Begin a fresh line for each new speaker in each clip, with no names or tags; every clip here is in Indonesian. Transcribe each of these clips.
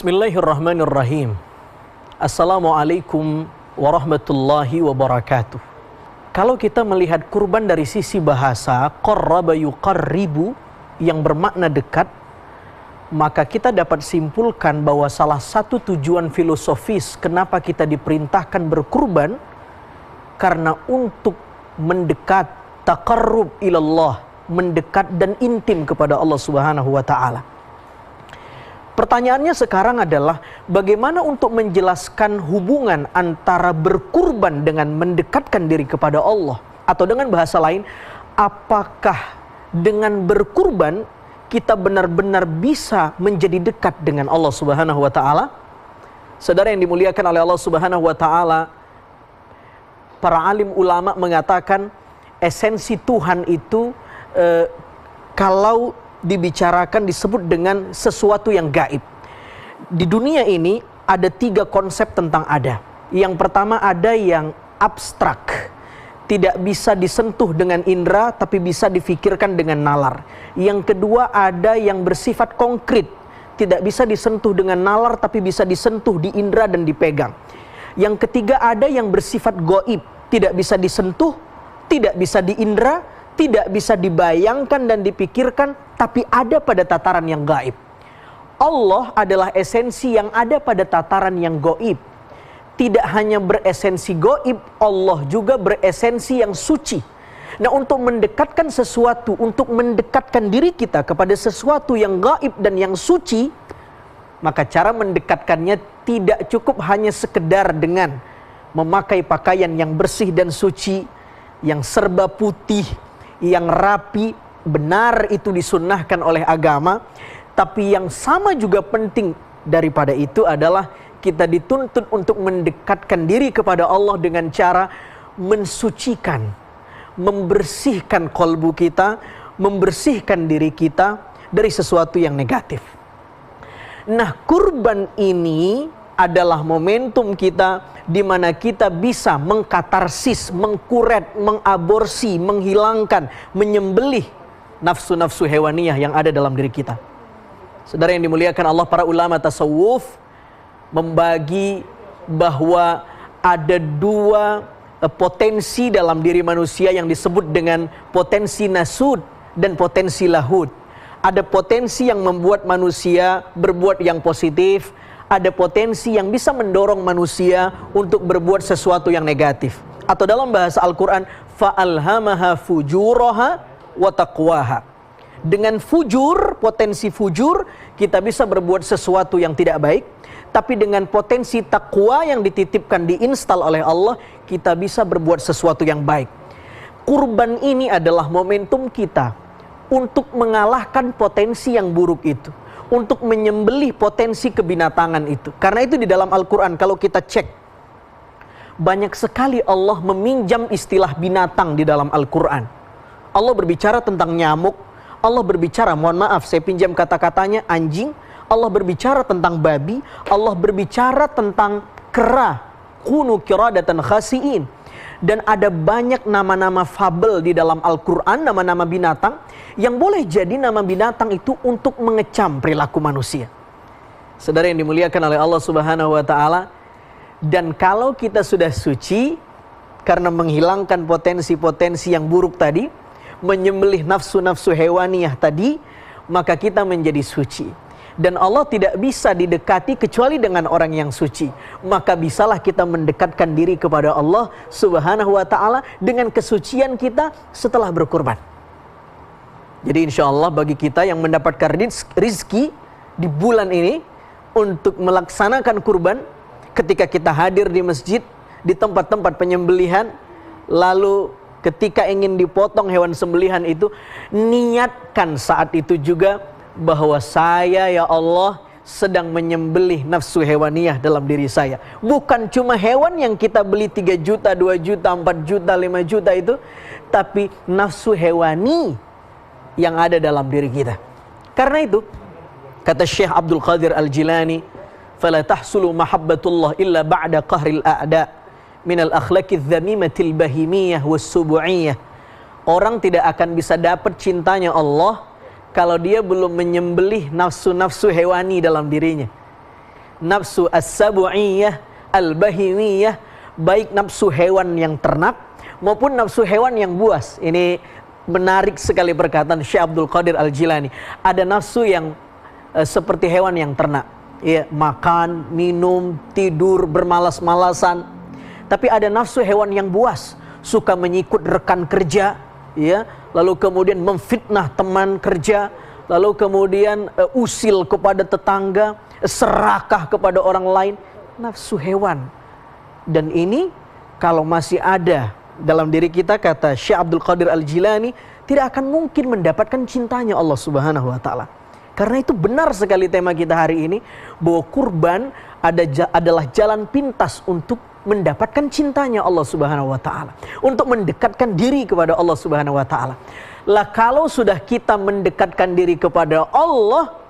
Bismillahirrahmanirrahim. Assalamualaikum warahmatullahi wabarakatuh. Kalau kita melihat kurban dari sisi bahasa, qarraba yuqarribu, yang bermakna dekat, maka kita dapat simpulkan bahwa salah satu tujuan filosofis kenapa kita diperintahkan berkurban, karena untuk mendekat, taqarrub ilallah, mendekat dan intim kepada Allah Subhanahu wa ta'ala. Pertanyaannya sekarang adalah bagaimana untuk menjelaskan hubungan antara berkurban dengan mendekatkan diri kepada Allah? Atau dengan bahasa lain, apakah dengan berkurban kita benar-benar bisa menjadi dekat dengan Allah Subhanahu wa ta'ala? Saudara yang dimuliakan oleh Allah Subhanahu wa ta'ala, para alim ulama mengatakan esensi Tuhan itu kalau dibicarakan disebut dengan sesuatu yang gaib. Di dunia ini ada 3 konsep tentang ada. Yang pertama ada yang abstrak, tidak bisa disentuh dengan indera tapi bisa difikirkan dengan nalar. Yang kedua ada yang bersifat konkret, tidak bisa disentuh dengan nalar tapi bisa disentuh di indera dan dipegang. Yang ketiga ada yang bersifat goib, tidak bisa disentuh, tidak bisa diindera, tidak bisa dibayangkan dan dipikirkan, tapi ada pada tataran yang gaib. Allah adalah esensi yang ada pada tataran yang gaib. Tidak hanya beresensi gaib, Allah juga beresensi yang suci. Nah, untuk mendekatkan sesuatu, untuk mendekatkan diri kita kepada sesuatu yang gaib dan yang suci, maka cara mendekatkannya tidak cukup hanya sekedar dengan memakai pakaian yang bersih dan suci, yang serba putih, yang rapi. Benar itu disunnahkan oleh agama, tapi yang sama juga penting daripada itu adalah kita dituntut untuk mendekatkan diri kepada Allah dengan cara mensucikan, membersihkan kolbu kita, membersihkan diri kita dari sesuatu yang negatif. Nah, kurban ini adalah momentum kita di mana kita bisa mengkatarsis, mengkuret, mengaborsi, menghilangkan, menyembelih nafsu-nafsu hewaniyah yang ada dalam diri kita. Saudara yang dimuliakan Allah, para ulama tasawuf membagi bahwa ada 2 potensi dalam diri manusia yang disebut dengan potensi nasud dan potensi lahud. Ada potensi yang membuat manusia berbuat yang positif, ada potensi yang bisa mendorong manusia untuk berbuat sesuatu yang negatif. Atau dalam bahasa Al-Quran, fa'alhamaha fujuraha wa taqwaha. Dengan fujur, potensi fujur, kita bisa berbuat sesuatu yang tidak baik. Tapi dengan potensi taqwa yang dititipkan, diinstal oleh Allah, kita bisa berbuat sesuatu yang baik. Kurban ini adalah momentum kita untuk mengalahkan potensi yang buruk itu, untuk menyembelih potensi kebinatangan itu. Karena itu di dalam Al-Quran kalau kita cek, banyak sekali Allah meminjam istilah binatang di dalam Al-Quran. Allah berbicara tentang nyamuk, Allah berbicara, mohon maaf saya pinjam kata-katanya, anjing. Allah berbicara tentang babi, Allah berbicara tentang kera, kunu kiradatan khasiin. Dan ada banyak nama-nama fabel di dalam Al-Quran, nama-nama binatang, yang boleh jadi nama binatang itu untuk mengecam perilaku manusia. Saudara yang dimuliakan oleh Allah Subhanahu wa ta'ala, dan kalau kita sudah suci, karena menghilangkan potensi-potensi yang buruk tadi, menyembelih nafsu-nafsu hewaniyah tadi, maka kita menjadi suci. Dan Allah tidak bisa didekati kecuali dengan orang yang suci. Maka bisalah kita mendekatkan diri kepada Allah Subhanahu wa ta'ala dengan kesucian kita setelah berkurban. Jadi insya Allah bagi kita yang mendapatkan rizki di bulan ini untuk melaksanakan kurban, ketika kita hadir di masjid, di tempat-tempat penyembelihan, lalu ketika ingin dipotong hewan sembelihan itu, niatkan saat itu juga bahwa saya, ya Allah, sedang menyembelih nafsu hewaniyah dalam diri saya. Bukan cuma hewan yang kita beli 3 juta, 2 juta, 4 juta, 5 juta itu, tapi nafsu hewani yang ada dalam diri kita. Karena itu, kata Syekh Abdul Qadir Al-Jilani, فَلَا تَحْسُلُ مَحَبَّةُ اللَّهِ إِلَّا بَعْدَ قَهْرِ الْأَعْدَاءِ مِنَ الْأَخْلَقِ الذَّمِيمَةِ الْبَهِمِيَّةِ وَالسُّبُعِيَّةِ. Orang tidak akan bisa dapat cintanya Allah kalau dia belum menyembelih nafsu-nafsu hewani dalam dirinya. nafsu as-sabu'iyah, al-bahimiyah, baik nafsu hewan yang ternak maupun nafsu hewan yang buas. Ini menarik sekali perkataan Syekh Abdul Qadir Al-Jilani. Ada nafsu yang seperti hewan yang ternak, ya, makan, minum, tidur, bermalas-malasan. Tapi ada nafsu hewan yang buas, suka menyikut rekan kerja, ya, lalu kemudian memfitnah teman kerja, lalu kemudian usil kepada tetangga, serakah kepada orang lain. Nafsu hewan. Dan ini kalau masih ada dalam diri kita, kata Syekh Abdul Qadir Al-Jilani, tidak akan mungkin mendapatkan cintanya Allah Subhanahu wa taala. Karena itu benar sekali tema kita hari ini, bahwa kurban adalah jalan pintas untuk mendapatkan cintanya Allah Subhanahu wa taala, untuk mendekatkan diri kepada Allah Subhanahu wa taala. Lah kalau sudah kita mendekatkan diri kepada Allah,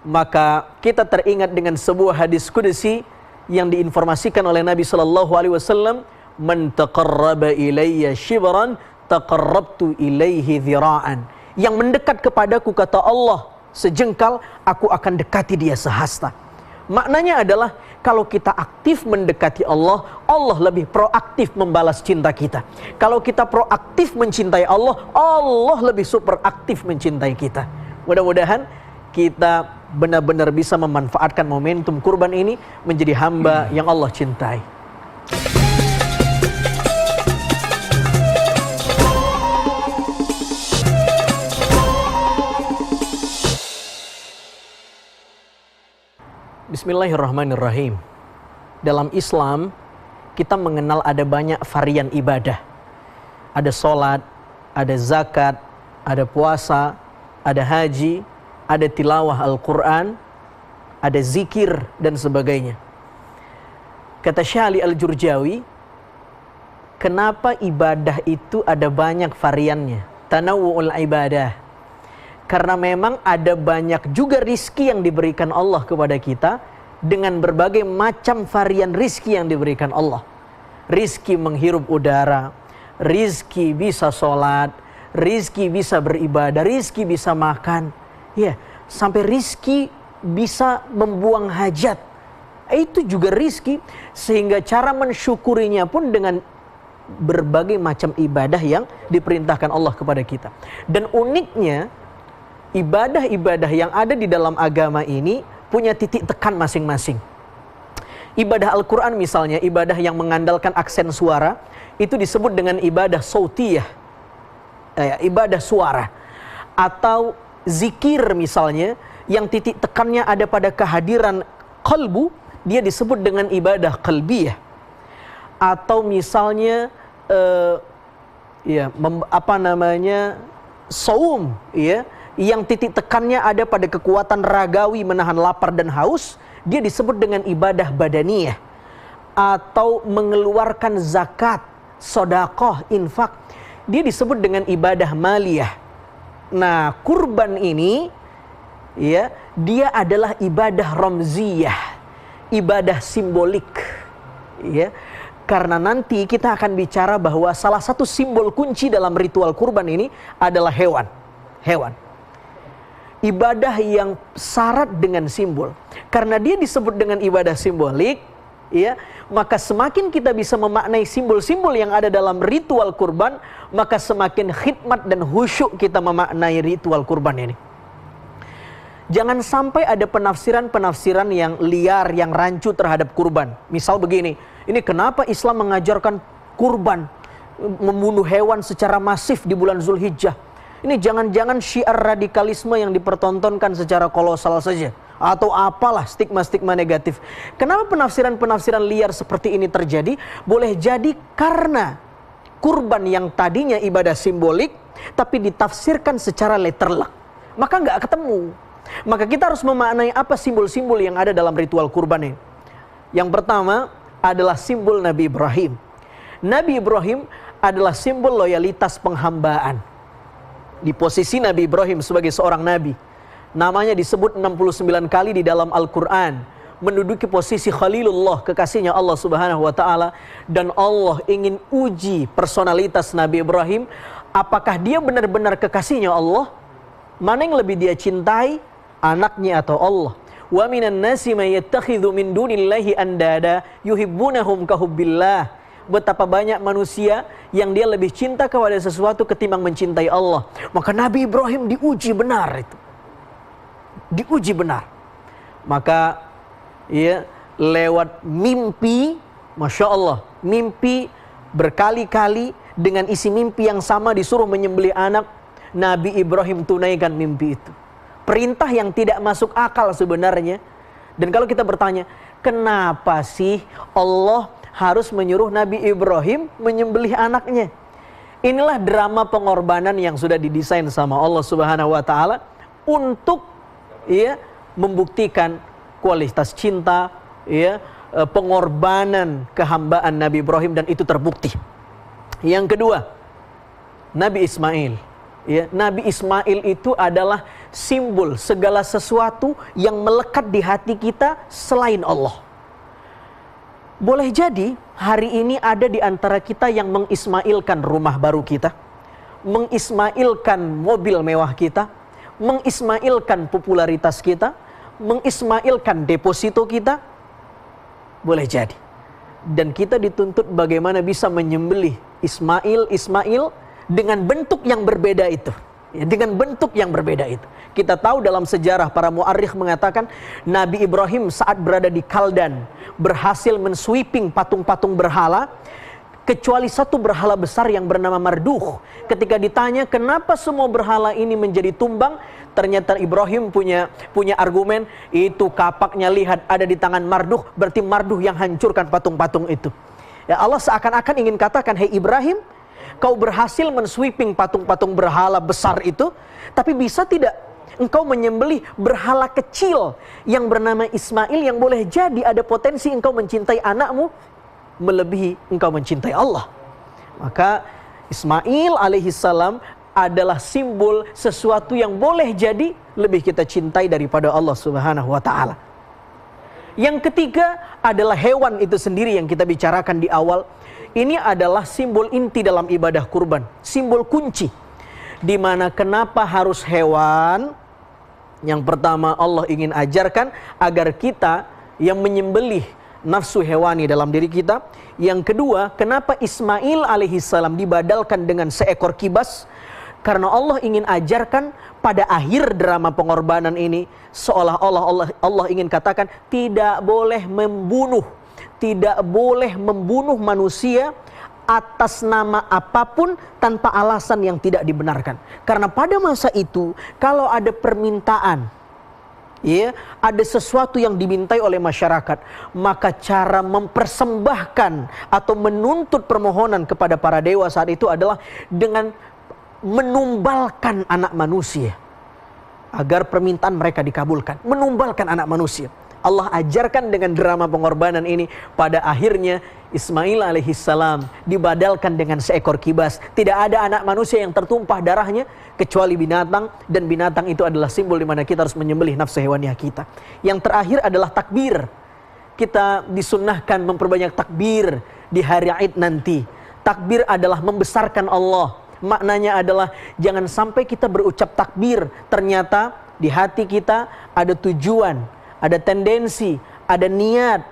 maka kita teringat dengan sebuah hadis qudsi yang diinformasikan oleh Nabi sallallahu alaihi wasallam, "Man taqarraba ilayya shibran taqarrabtu ilaihi dhira'an." Yang mendekat kepadaku, kata Allah, sejengkal, aku akan dekati dia sehasta. Maknanya adalah kalau kita aktif mendekati Allah, Allah lebih proaktif membalas cinta kita. Kalau kita proaktif mencintai Allah, Allah lebih super aktif mencintai kita. Mudah-mudahan kita benar-benar bisa memanfaatkan momentum kurban ini menjadi hamba yang Allah cintai. Bismillahirrahmanirrahim. Dalam Islam, kita mengenal ada banyak varian ibadah. Ada sholat, ada zakat, ada puasa, ada haji, ada tilawah Al-Quran, ada zikir, dan sebagainya. Kata Syekh Ali Al-Jurjawi, kenapa ibadah itu ada banyak variannya? Tanawu'ul ibadah. Karena memang ada banyak juga rizki yang diberikan Allah kepada kita, dengan berbagai macam varian rizki yang diberikan Allah. Rizki menghirup udara, rizki bisa sholat, rizki bisa beribadah, rizki bisa makan, ya, sampai rizki bisa membuang hajat. Itu juga rizki, sehingga cara mensyukurinya pun dengan berbagai macam ibadah yang diperintahkan Allah kepada kita. Dan uniknya, ibadah-ibadah yang ada di dalam agama ini punya titik tekan masing-masing. Ibadah Al-Quran misalnya, ibadah yang mengandalkan aksen suara, itu disebut dengan ibadah sautiyah, ibadah suara. Atau zikir misalnya, yang titik tekannya ada pada kehadiran qalbu, dia disebut dengan ibadah qalbiyah. Atau misalnya saum, ya, yang titik tekannya ada pada kekuatan ragawi menahan lapar dan haus, dia disebut dengan ibadah badaniyah. Atau mengeluarkan zakat, sedekah, infak, dia disebut dengan ibadah maliyah. Nah, kurban ini, ya, dia adalah ibadah ramziyah, ibadah simbolik, ya. Karena nanti kita akan bicara bahwa salah satu simbol kunci dalam ritual kurban ini adalah hewan. Ibadah yang syarat dengan simbol. Karena dia disebut dengan ibadah simbolik, ya, maka semakin kita bisa memaknai simbol-simbol yang ada dalam ritual kurban, maka semakin khidmat dan khusyuk kita memaknai ritual kurban ini. Jangan sampai ada penafsiran-penafsiran yang liar, yang rancu terhadap kurban. Misal begini, ini kenapa Islam mengajarkan kurban, membunuh hewan secara masif di bulan Zulhijjah? Ini jangan-jangan syiar radikalisme yang dipertontonkan secara kolosal saja, atau apalah stigma-stigma negatif. Kenapa penafsiran-penafsiran liar seperti ini terjadi? Boleh jadi karena kurban yang tadinya ibadah simbolik, tapi ditafsirkan secara letterlek, maka nggak ketemu. Maka kita harus memaknai apa simbol-simbol yang ada dalam ritual kurban ini. Yang pertama adalah simbol Nabi Ibrahim. Nabi Ibrahim adalah simbol loyalitas penghambaan. Di posisi Nabi Ibrahim sebagai seorang nabi, namanya disebut 69 kali di dalam Al-Quran, menduduki posisi Khalilullah, kekasihnya Allah Subhanahu wa taala. Dan Allah ingin uji personalitas Nabi Ibrahim, apakah dia benar-benar kekasihnya Allah? Mana yang lebih dia cintai, anaknya atau Allah? Wa minan nasi may yattakhidhu min dunillahi andada yuhibbunahum kahubbillah. Betapa banyak manusia yang dia lebih cinta kepada sesuatu ketimbang mencintai Allah. Maka Nabi Ibrahim diuji benar itu. Diuji benar. Maka ya lewat mimpi, Masya Allah, mimpi berkali-kali dengan isi mimpi yang sama disuruh menyembelih anak, Nabi Ibrahim tunaikan mimpi itu. Perintah yang tidak masuk akal sebenarnya. Dan kalau kita bertanya, kenapa sih Allah harus menyuruh Nabi Ibrahim menyembelih anaknya? Inilah drama pengorbanan yang sudah didesain sama Allah Subhanahu wa taala untuk ya membuktikan kualitas cinta, ya, pengorbanan kehambaan Nabi Ibrahim, dan itu terbukti. Yang kedua, Nabi Ismail. Ya, Nabi Ismail itu adalah simbol segala sesuatu yang melekat di hati kita selain Allah. Boleh jadi hari ini ada di antara kita yang mengismailkan rumah baru kita, mengismailkan mobil mewah kita, mengismailkan popularitas kita, mengismailkan deposito kita. Boleh jadi. Dan kita dituntut bagaimana bisa menyembelih Ismail dengan bentuk yang berbeda itu. Ya, dengan bentuk yang berbeda itu. Kita tahu dalam sejarah para muarikh mengatakan Nabi Ibrahim saat berada di Kaldan berhasil mensweeping patung-patung berhala, kecuali satu berhala besar yang bernama Marduh. Ketika ditanya kenapa semua berhala ini menjadi tumbang, ternyata Ibrahim punya argumen, itu kapaknya lihat ada di tangan Marduh, berarti Marduh yang hancurkan patung-patung itu. Ya, Allah seakan-akan ingin katakan, hei Ibrahim, kau berhasil mensweeping patung-patung berhala besar itu, tapi bisa tidak engkau menyembelih berhala kecil yang bernama Ismail, yang boleh jadi ada potensi engkau mencintai anakmu melebihi engkau mencintai Allah. Maka Ismail alaihissalam adalah simbol sesuatu yang boleh jadi lebih kita cintai daripada Allah Subhanahu wa taala. Yang ketiga adalah hewan itu sendiri yang kita bicarakan di awal. Ini adalah simbol inti dalam ibadah kurban, simbol kunci. Di mana kenapa harus hewan? Yang pertama, Allah ingin ajarkan agar kita yang menyembelih nafsu hewani dalam diri kita. Yang kedua, kenapa Ismail alaihissalam dibadalkan dengan seekor kibas? Karena Allah ingin ajarkan pada akhir drama pengorbanan ini, seolah-olah Allah ingin katakan tidak boleh membunuh. Tidak boleh membunuh manusia atas nama apapun tanpa alasan yang tidak dibenarkan. Karena pada masa itu kalau ada permintaan, ya, ada sesuatu yang dimintai oleh masyarakat, maka cara mempersembahkan atau menuntut permohonan kepada para dewa saat itu adalah dengan menumbalkan anak manusia agar permintaan mereka dikabulkan. Menumbalkan anak manusia. Allah ajarkan dengan drama pengorbanan ini, pada akhirnya Ismail alaihissalam dibadalkan dengan seekor kibas. Tidak ada anak manusia yang tertumpah darahnya kecuali binatang, dan binatang itu adalah simbol di mana kita harus menyembelih nafsu hewaniah kita. Yang terakhir adalah takbir. Kita disunnahkan memperbanyak takbir di hari Id nanti. Takbir adalah membesarkan Allah. Maknanya adalah jangan sampai kita berucap takbir, ternyata di hati kita ada tujuan, ada tendensi, ada niat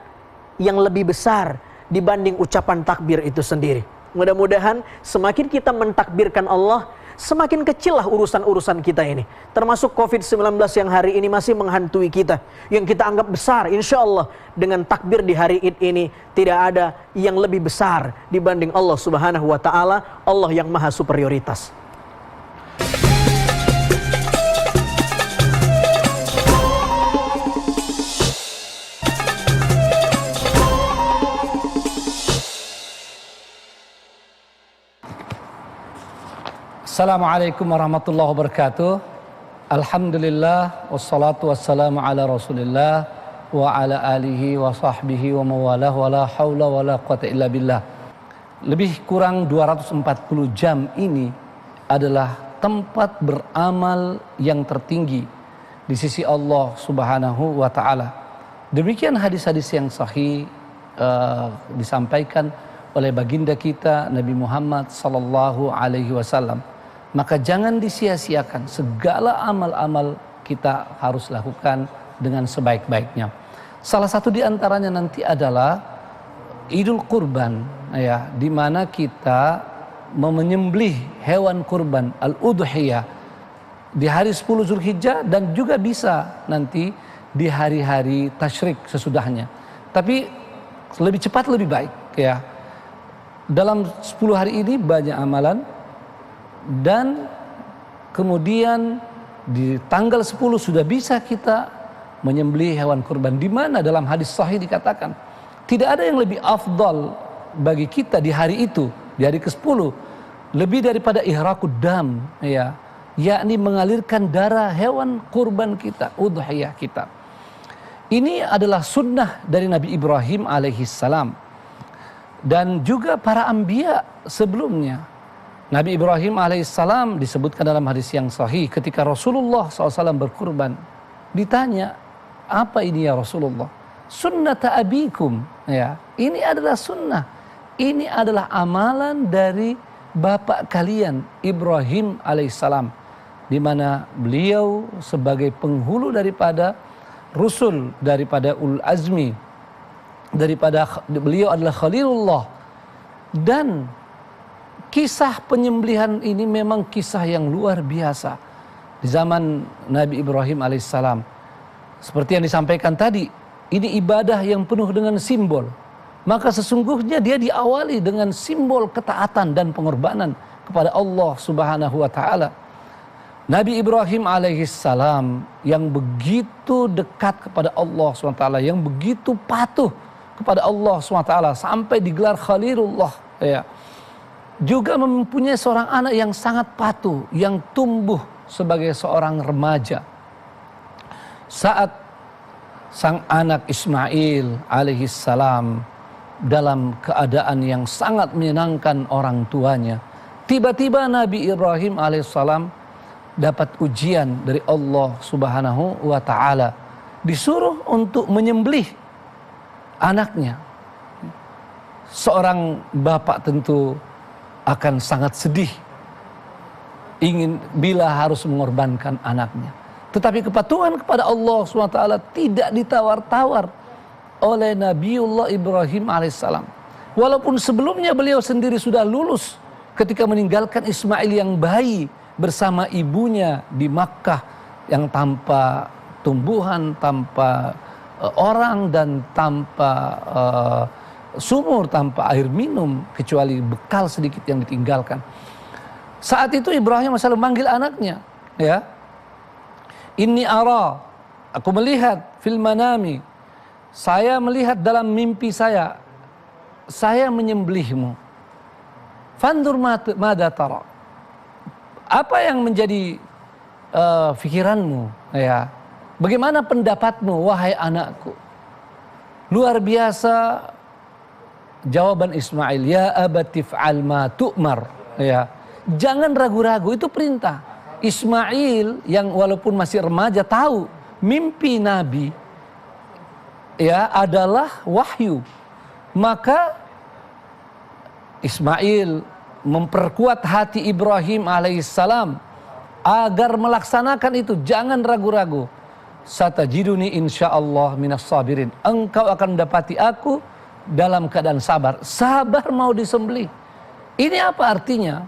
yang lebih besar dibanding ucapan takbir itu sendiri. Mudah-mudahan semakin kita mentakbirkan Allah, semakin kecillah urusan-urusan kita ini. Termasuk COVID-19 yang hari ini masih menghantui kita, yang kita anggap besar. Insya Allah dengan takbir di hari Id ini tidak ada yang lebih besar dibanding Allah Subhanahu wa ta'ala, Allah yang maha superioritas.
Assalamualaikum warahmatullahi wabarakatuh. Alhamdulillah wassalatu wassalamu ala Rasulillah wa ala alihi wa sahbihi wa mawalah wa la haula wa la quwata illa billah. Lebih kurang 240 jam ini adalah tempat beramal yang tertinggi di sisi Allah Subhanahu wa taala. Demikian hadis-hadis yang sahih disampaikan oleh baginda kita Nabi Muhammad sallallahu alaihi wasallam. Maka jangan disia-siakan, segala amal-amal kita harus lakukan dengan sebaik-baiknya. Salah satu di antaranya nanti adalah Idul Kurban, ya, di mana kita menyembelih hewan kurban al-udhiyah di hari 10 Zulhijjah dan juga bisa nanti di hari-hari tasyrik sesudahnya. Tapi lebih cepat lebih baik, ya. Dalam 10 hari ini banyak amalan, dan kemudian di tanggal 10 sudah bisa kita menyembelih hewan kurban, di mana dalam hadis sahih dikatakan tidak ada yang lebih afdal bagi kita di hari itu, di hari ke-10, lebih daripada ihraqud dam, ya, yakni mengalirkan darah hewan kurban kita, udhiyah kita. Ini adalah sunnah dari Nabi Ibrahim alaihissalam dan juga para anbiya sebelumnya. Nabi Ibrahim alaihissalam disebutkan dalam hadis yang sahih ketika Rasulullah SAW berkurban, ditanya, apa ini ya Rasulullah? Sunnata abikum, ya, ini adalah sunnah, ini adalah amalan dari bapak kalian Ibrahim alaihissalam, di mana beliau sebagai penghulu daripada Rusul, daripada Ulul Azmi, daripada beliau adalah Khalilullah. Dan kisah penyembelihan ini memang kisah yang luar biasa di zaman Nabi Ibrahim alaihissalam. Seperti yang disampaikan tadi, ini ibadah yang penuh dengan simbol. Maka sesungguhnya dia diawali dengan simbol ketaatan dan pengorbanan kepada Allah Subhanahu wa taala. Nabi Ibrahim alaihissalam yang begitu dekat kepada Allah SWT, yang begitu patuh kepada Allah SWT sampai digelar Khalilullah, ya, juga mempunyai seorang anak yang sangat patuh, yang tumbuh sebagai seorang remaja. Saat sang anak Ismail alaihissalam dalam keadaan yang sangat menyenangkan orang tuanya, tiba-tiba Nabi Ibrahim alaihissalam dapat ujian dari Allah Subhanahu wa taala, disuruh untuk menyembelih anaknya. Seorang bapak tentu akan sangat sedih ingin bila harus mengorbankan anaknya. Tetapi kepatuhan kepada Allah Subhanahu wa taala tidak ditawar-tawar oleh Nabiullah Ibrahim alaihissalam. Walaupun sebelumnya beliau sendiri sudah lulus ketika meninggalkan Ismail yang bayi bersama ibunya di Makkah yang tanpa tumbuhan, tanpa orang, dan tanpa sumur, tanpa air minum, kecuali bekal sedikit yang ditinggalkan. Saat itu Ibrahim AS memanggil anaknya, ya, inni ara, aku melihat fil manami, saya melihat dalam mimpi saya menyembelihmu. Fandur mada tara, apa yang menjadi fikiranmu, ya? Bagaimana pendapatmu, wahai anakku? Luar biasa jawaban Ismail, ya abati fa'al ma tu'mar, ya. Jangan ragu-ragu, itu perintah. Ismail yang walaupun masih remaja tahu mimpi Nabi, ya, adalah wahyu. Maka Ismail memperkuat hati Ibrahim alaihissalam agar melaksanakan itu. Jangan ragu-ragu. Satajiduni insyaallah minas sabirin. Engkau akan mendapati aku dalam keadaan sabar. Sabar mau disembelih. Ini apa artinya?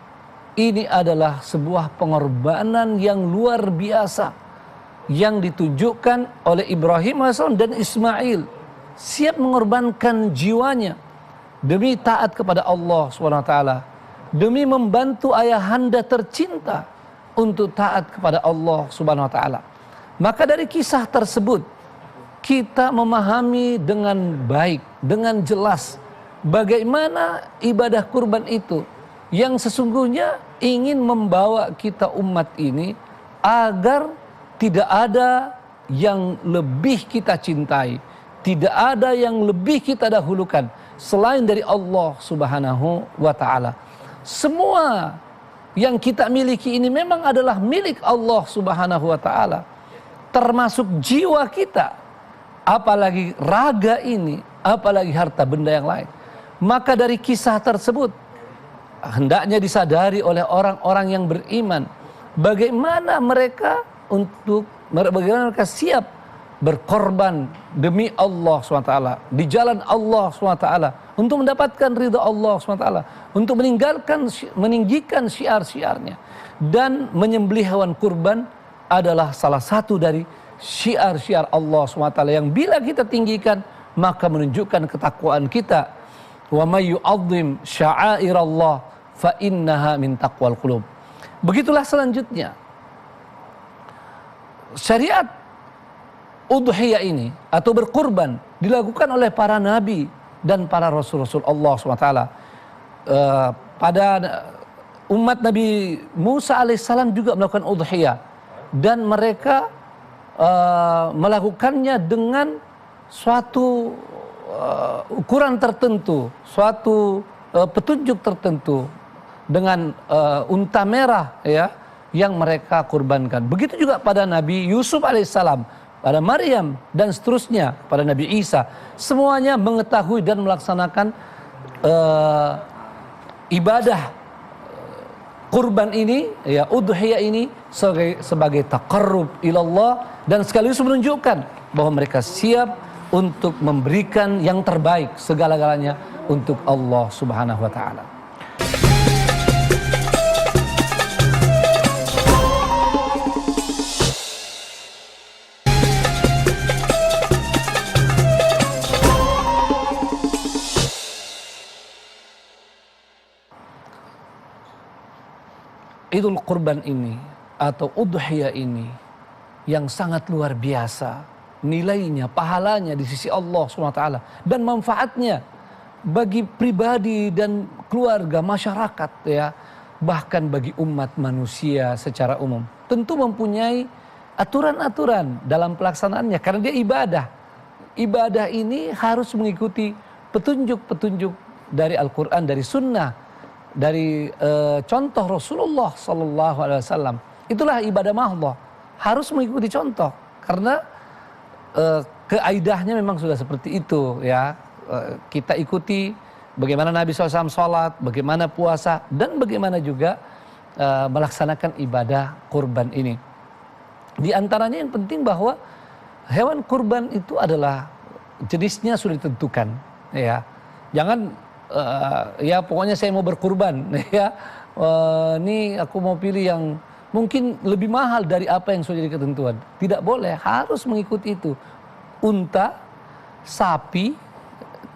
Ini adalah sebuah pengorbanan yang luar biasa yang ditunjukkan oleh Ibrahim alaihissalam dan Ismail. Siap mengorbankan jiwanya demi taat kepada Allah SWT, demi membantu ayahanda tercinta untuk taat kepada Allah Subhanahu wa taala. Maka dari kisah tersebut kita memahami dengan baik, dengan jelas bagaimana ibadah kurban itu yang sesungguhnya ingin membawa kita umat ini agar tidak ada yang lebih kita cintai, tidak ada yang lebih kita dahulukan selain dari Allah Subhanahu wa taala. Semua yang kita miliki ini memang adalah milik Allah Subhanahu wa taala, termasuk jiwa kita, apalagi raga ini, apalagi harta benda yang lain. Maka dari kisah tersebut hendaknya disadari oleh orang-orang yang beriman bagaimana mereka siap berkorban demi Allah SWT, di jalan Allah SWT, untuk mendapatkan ridha Allah SWT, untuk meninggikan syiar-syiarnya. Dan menyembelih hewan kurban adalah salah satu dari syiar-syiar Allah SWT yang bila kita tinggikan maka menunjukkan ketakwaan kita. Wa may yu'azzim sya'airallah fa innaha min taqwal qulub. Begitulah selanjutnya syariat udhiyah ini atau berkurban dilakukan oleh para nabi dan para rasul-rasul Allah SWT. Pada umat Nabi Musa alaihissalam juga melakukan udhiyah, dan mereka melakukannya dengan suatu ukuran tertentu, suatu petunjuk tertentu, dengan unta merah ya yang mereka kurbankan. Begitu juga pada Nabi Yusuf alaihissalam, pada Maryam dan seterusnya, pada Nabi Isa, semuanya mengetahui dan melaksanakan ibadah kurban ini, ya udhiyah ini sebagai taqarrub ilallah, dan sekaligus menunjukkan bahwa mereka siap untuk memberikan yang terbaik segala-galanya untuk Allah Subhanahu wa taala. Idul Kurban ini atau udhiyah ini yang sangat luar biasa nilainya, pahalanya di sisi Allah SWT, dan manfaatnya bagi pribadi dan keluarga, masyarakat ya, bahkan bagi umat manusia secara umum. Tentu mempunyai aturan-aturan dalam pelaksanaannya karena dia ibadah. Ibadah ini harus mengikuti petunjuk-petunjuk dari Al-Quran, dari Sunnah, dari contoh Rasulullah Sallallahu Alaihi Wasallam. Itulah ibadah mahdhah, harus mengikuti contoh karena keaidahnya memang sudah seperti itu ya. Kita ikuti bagaimana Nabi SAW sholat, bagaimana puasa, dan bagaimana juga melaksanakan ibadah kurban ini. Di antaranya yang penting bahwa hewan kurban itu adalah jenisnya sudah ditentukan ya. Jangan ya pokoknya saya mau berkurban ya, ini aku mau pilih yang mungkin lebih mahal dari apa yang sudah jadi ketentuan. Tidak boleh, harus mengikuti itu. Unta, sapi,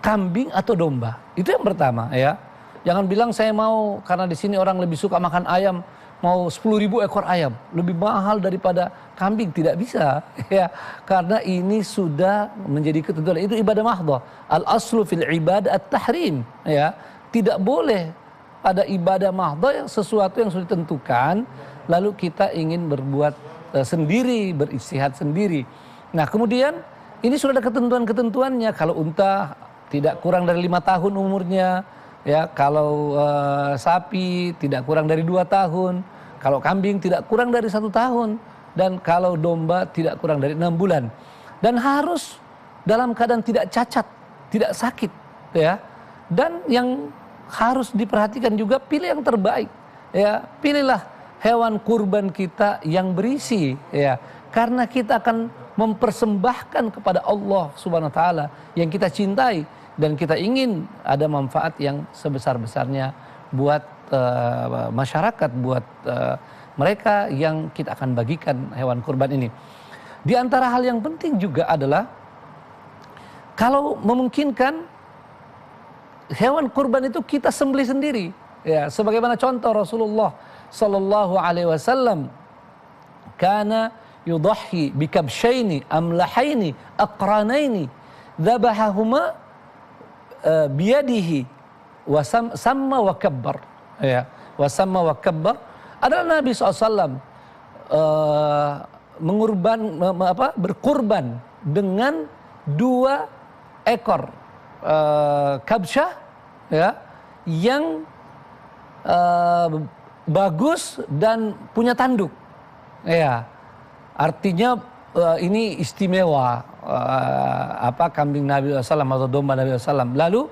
kambing atau domba. Itu yang pertama ya. Jangan bilang saya mau karena di sini orang lebih suka makan ayam, mau 10.000 ekor ayam, lebih mahal daripada kambing. Tidak bisa ya, karena ini sudah menjadi ketentuan. Itu ibadah mahdhah. Al aslu fil ibadah at-tahrim ya. Tidak boleh ada ibadah mahdhah yang sesuatu yang sudah ditentukan lalu kita ingin berbuat sendiri, beristihad sendiri. Nah, kemudian ini sudah ada ketentuan-ketentuannya. Kalau unta tidak kurang dari 5 tahun umurnya ya, kalau sapi tidak kurang dari 2 tahun, kalau kambing tidak kurang dari 1 tahun, dan kalau domba tidak kurang dari 6 bulan. Dan harus dalam keadaan tidak cacat, tidak sakit ya. Dan yang harus diperhatikan juga, pilih yang terbaik ya. Pilihlah hewan kurban kita yang berisi ya, karena kita akan mempersembahkan kepada Allah Subhanahu wa taala yang kita cintai, dan kita ingin ada manfaat yang sebesar-besarnya buat masyarakat, buat mereka yang kita akan bagikan hewan kurban ini. Di antara hal yang penting juga adalah kalau memungkinkan hewan kurban itu kita sembelih sendiri ya, sebagaimana contoh Rasulullah sallallahu alaihi wasallam, kana yudahhi bikabshaini amlahaini aqranaini dzabahahuma biyadihi wa samma wa kabbar ya, wa samma wa kabbar. Adalah Nabi SAW berkurban dengan 2 ekor kabsyah ya, yang bagus dan punya tanduk ya. Artinya ini istimewa kambing Nabi SAW atau domba Nabi SAW. Lalu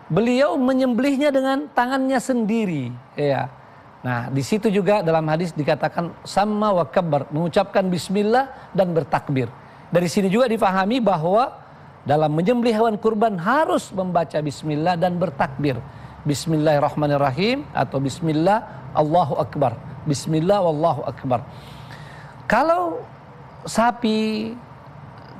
beliau menyembelihnya dengan tangannya sendiri ya. Nah, di situ juga dalam hadis dikatakan sama wa kabbar, mengucapkan bismillah dan bertakbir. Dari sini juga difahami bahwa dalam menyembelih hewan kurban harus membaca bismillah dan bertakbir. Bismillahirrahmanirrahim atau bismillah Allahu akbar. Bismillah wallahu akbar. Kalau sapi,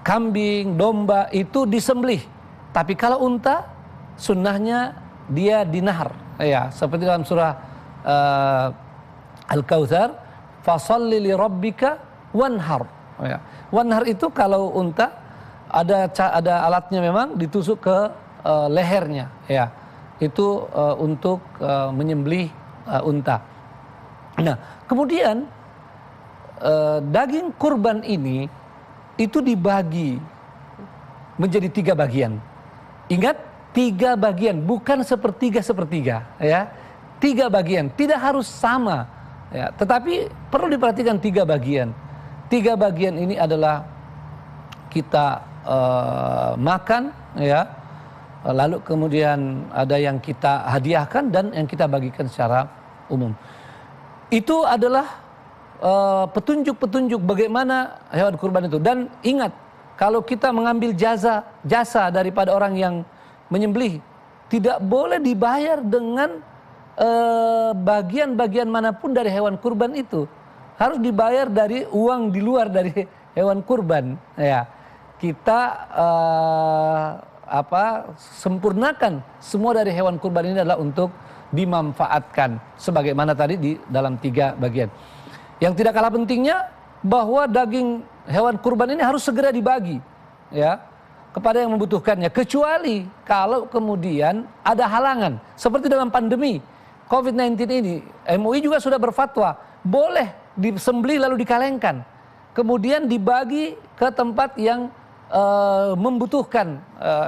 kambing, domba itu disembelih. Tapi kalau unta sunnahnya dia dinahar. Ya, seperti dalam surah Al-Kautsar, fasholli li rabbika wanhar. Ya. Wanhar itu kalau unta ada alatnya memang ditusuk ke lehernya, ya. Itu untuk menyembelih unta. Nah, kemudian daging kurban ini itu dibagi menjadi 3 bagian. Ingat, 3 bagian, bukan sepertiga, ya. 3 bagian, tidak harus sama, ya. Tetapi perlu diperhatikan 3 bagian. 3 bagian ini adalah kita makan, ya. Lalu kemudian ada yang kita hadiahkan dan yang kita bagikan secara umum. Itu adalah petunjuk-petunjuk bagaimana hewan kurban itu. Dan ingat, kalau kita mengambil jasa daripada orang yang menyembelih, tidak boleh dibayar dengan bagian-bagian manapun dari hewan kurban itu. Harus dibayar dari uang di luar dari hewan kurban, ya. Kita sempurnakan semua dari hewan kurban ini adalah untuk dimanfaatkan sebagaimana tadi di dalam 3 bagian. Yang tidak kalah pentingnya bahwa daging hewan kurban ini harus segera dibagi, ya, kepada yang membutuhkannya, kecuali kalau kemudian ada halangan seperti dalam pandemi COVID-19 ini. MUI juga sudah berfatwa boleh disembelih lalu dikalengkan, kemudian dibagi ke tempat yang membutuhkan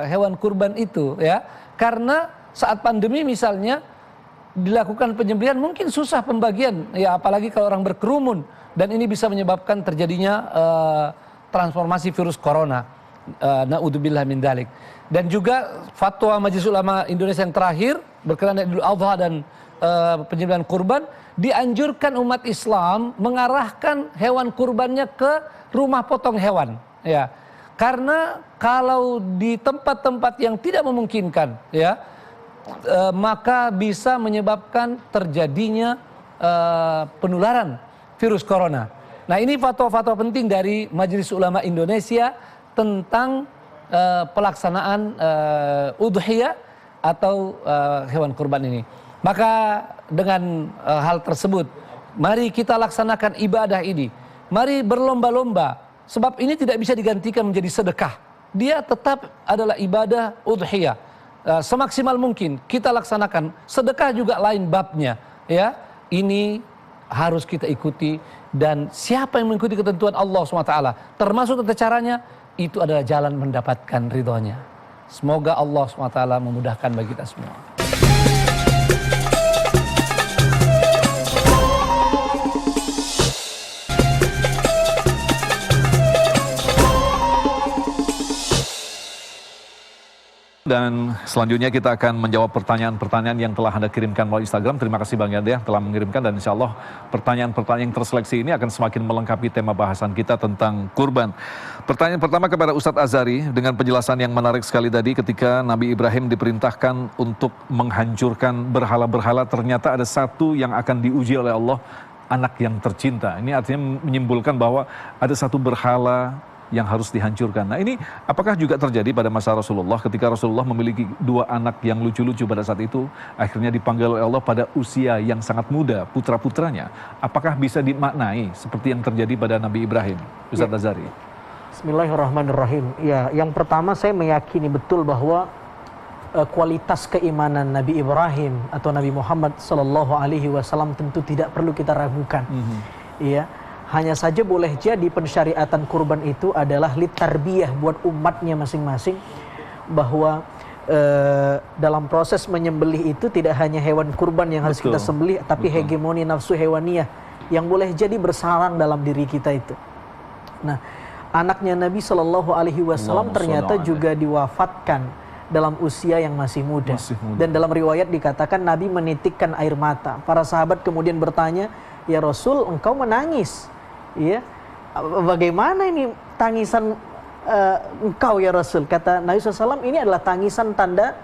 hewan kurban itu, ya. Karena saat pandemi misalnya dilakukan penyembelihan mungkin susah pembagian, ya, apalagi kalau orang berkerumun, dan ini bisa menyebabkan terjadinya transformasi virus corona. Naudzubillah min dzalik. Dan juga fatwa Majelis Ulama Indonesia yang terakhir berkenaan Idul Adha dan penyembelihan kurban, dianjurkan umat Islam mengarahkan hewan kurbannya ke rumah potong hewan, ya. Karena kalau di tempat-tempat yang tidak memungkinkan, ya, maka bisa menyebabkan terjadinya penularan virus corona. Nah, ini fatwa-fatwa penting dari Majelis Ulama Indonesia tentang pelaksanaan udhiyah atau hewan kurban ini. Maka dengan hal tersebut, mari kita laksanakan ibadah ini. Mari berlomba-lomba. Sebab ini tidak bisa digantikan menjadi sedekah. Dia tetap adalah ibadah udhiyah. Semaksimal mungkin kita laksanakan. Sedekah juga lain babnya, ya. Ini harus kita ikuti, dan siapa yang mengikuti ketentuan Allah SWT, termasuk tata caranya, itu adalah jalan mendapatkan ridhonya. Semoga Allah SWT memudahkan bagi kita semua.
Dan selanjutnya kita akan menjawab pertanyaan-pertanyaan yang telah Anda kirimkan melalui Instagram. Terima kasih Bang Yanda telah mengirimkan, dan insya Allah pertanyaan-pertanyaan yang terseleksi ini akan semakin melengkapi tema bahasan kita tentang kurban. Pertanyaan pertama kepada Ustadz Azhari dengan penjelasan yang menarik sekali tadi ketika Nabi Ibrahim diperintahkan untuk menghancurkan berhala-berhala, ternyata ada satu yang akan diuji oleh Allah, anak yang tercinta. Ini artinya menyimpulkan bahwa ada satu berhala yang harus dihancurkan. Nah, ini apakah juga terjadi pada masa Rasulullah ketika Rasulullah memiliki 2 anak yang lucu-lucu pada saat itu, akhirnya dipanggil oleh Allah pada usia yang sangat muda, putra-putranya. Apakah bisa dimaknai seperti yang terjadi pada Nabi Ibrahim, Ustadz Azhari?
Bismillahirrahmanirrahim. Ya, yang pertama saya meyakini betul bahwa kualitas keimanan Nabi Ibrahim atau Nabi Muhammad SAW tentu tidak perlu kita ragukan. Iya. Hanya saja boleh jadi pensyariatan kurban itu adalah litarbiyah buat umatnya masing-masing, bahwa dalam proses menyembelih itu tidak hanya hewan kurban yang harus kita sembelih, tapi hegemoni nafsu hewaniyah yang boleh jadi bersarang dalam diri kita itu. Nah, anaknya Nabi SAW ternyata juga diwafatkan dalam usia yang masih muda. Dan dalam riwayat dikatakan Nabi menitikkan air mata. Para sahabat kemudian bertanya, "Ya Rasul, engkau menangis. Ya, bagaimana ini tangisan engkau ya Rasul, kata Nabi SAW, ini adalah tangisan tanda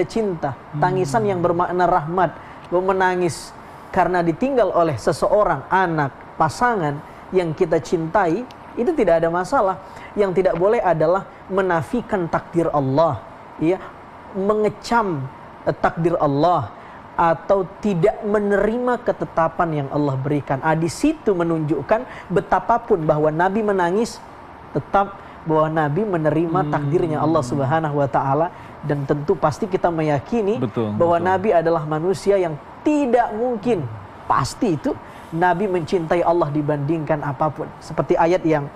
cinta, tangisan yang bermakna rahmat, menangis karena ditinggal oleh seseorang, anak, pasangan yang kita cintai, itu tidak ada masalah. Yang tidak boleh adalah menafikan takdir Allah, ya, mengecam takdir Allah, atau tidak menerima ketetapan yang Allah berikan. Di situ menunjukkan betapapun bahwa Nabi menangis, tetap bahwa Nabi menerima takdirnya Allah Subhanahu wa taala, dan tentu pasti kita meyakini bahwa Nabi adalah manusia yang tidak mungkin, pasti itu Nabi mencintai Allah dibandingkan apapun. Seperti ayat yang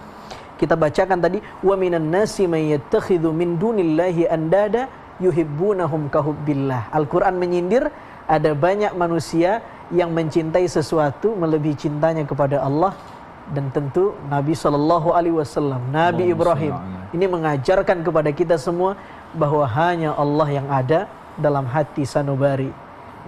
kita bacakan tadi, wa minan nasi may yattakhidhu min dunillahi andada yuhibbunahum kahubbillah. Al-Qur'an menyindir ada banyak manusia yang mencintai sesuatu melebihi cintanya kepada Allah. Dan tentu Nabi SAW, Nabi Ibrahim ini mengajarkan kepada kita semua bahwa hanya Allah yang ada dalam hati sanubari